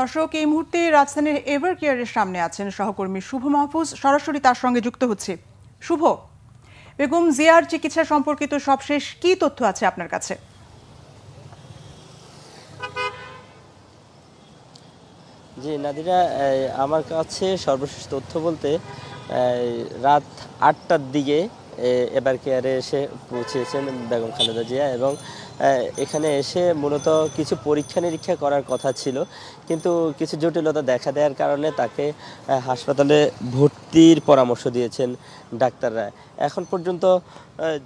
দর্শক, এই মুহূর্তে রাজধানীর এভার কেয়ারের সামনে আছেন সহকর্মী শুভ মাহফুজ। সরাসরি তার সঙ্গে যুক্ত হচ্ছে। শুভ, বেগম জিয়ার চিকিৎসা সম্পর্কিত সবশেষ কি তথ্য আছে আপনার কাছে? জি নাদিরা, আমার কাছে সর্বশেষ তথ্য বলতে রাত ৮টার দিকে এভার কেয়ারে এসে পৌঁছেছেন বেগম খালেদা জিয়া এবং এখানে এসে মূলত কিছু পরীক্ষা নিরীক্ষা করার কথা ছিল, কিন্তু কিছু জটিলতা দেখা দেওয়ার কারণে তাকে হাসপাতালে ভর্তির পরামর্শ দিয়েছেন ডাক্তাররা। এখন পর্যন্ত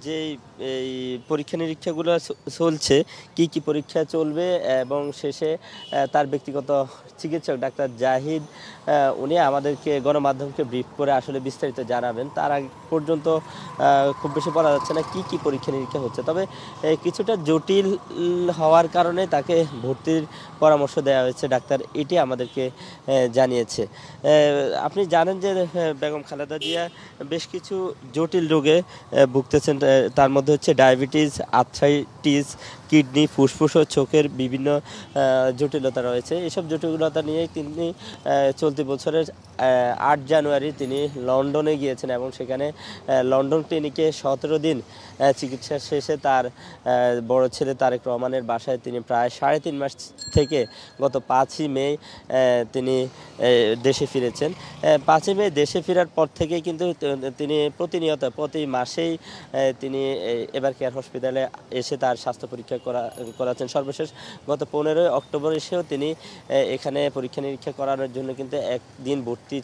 যেই এই পরীক্ষা নিরীক্ষাগুলো চলছে, কি পরীক্ষা চলবে এবং শেষে তার ব্যক্তিগত চিকিৎসক ডাক্তার জাহিদ উনি আমাদেরকে গণমাধ্যমকে ব্রিফ করে আসলে বিস্তারিত জানাবেন। তার আগ পর্যন্ত খুব বেশি বলা যাচ্ছে না কি পরীক্ষা নিরীক্ষা হচ্ছে, তবে কিছুটা জটিল হওয়ার কারণে তাকে ভর্তির পরামর্শ দেওয়া হয়েছে ডাক্তার, এটি আমাদেরকে জানিয়েছে। আপনি জানেন যে বেগম খালেদা জিয়া বেশ কিছু জটিল রোগে ভুগতেছেন, তার মধ্যে হচ্ছে ডায়াবেটিস, আর্থ্রাইটিস, কিডনি, ফুসফুস ও চোখের বিভিন্ন জটিলতা রয়েছে। এসব জটিলতা নিয়ে তিনি চলতি বছরের ৮ জানুয়ারি তিনি লন্ডনে গিয়েছেন এবং সেখানে লন্ডন ক্লিনিকে ১৭ দিন চিকিৎসা শেষে তার বড় ছেলে তারেক রহমানের বাসায় তিনি প্রায় ৩.৫ মাস থেকে গত ৫ই মে তিনি দেশে ফিরেছেন। ৫ই মে দেশে ফেরার পর থেকে কিন্তু তিনি প্রতিনিয়ত প্রতি মাসেই তিনি এভার কেয়ার হসপিটালে এসে তার স্বাস্থ্য পরীক্ষা করাচ্ছেন। সর্বশেষ গত ১৫ই অক্টোবর এসেও তিনি এখানে পরীক্ষা নিরীক্ষা করানোর জন্য কিন্তু একদিন ভর্তি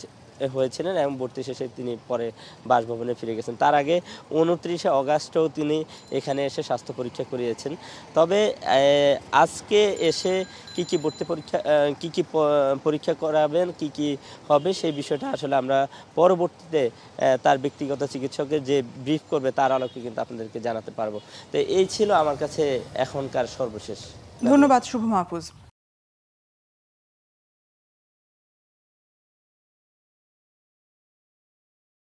হয়েছিলেন এবং ভর্তি শেষে তিনি পরে বাসভবনে ফিরে গেছেন। তার আগে ২৯শে অগাস্টও তিনি এখানে এসে স্বাস্থ্য পরীক্ষা করিয়েছেন। তবে আজকে এসে কি ভর্তি পরীক্ষা কি পরীক্ষা করাবেন, কি হবে সেই বিষয়টা আসলে আমরা পরবর্তীতে তার ব্যক্তিগত চিকিৎসকের যে ব্রিফ করবে তার আলোকে কিন্তু আপনাদেরকে জানাতে পারবো। তো এই ছিল আমার কাছে এখনকার সর্বশেষ। ধন্যবাদ শুভ মাহফুজ।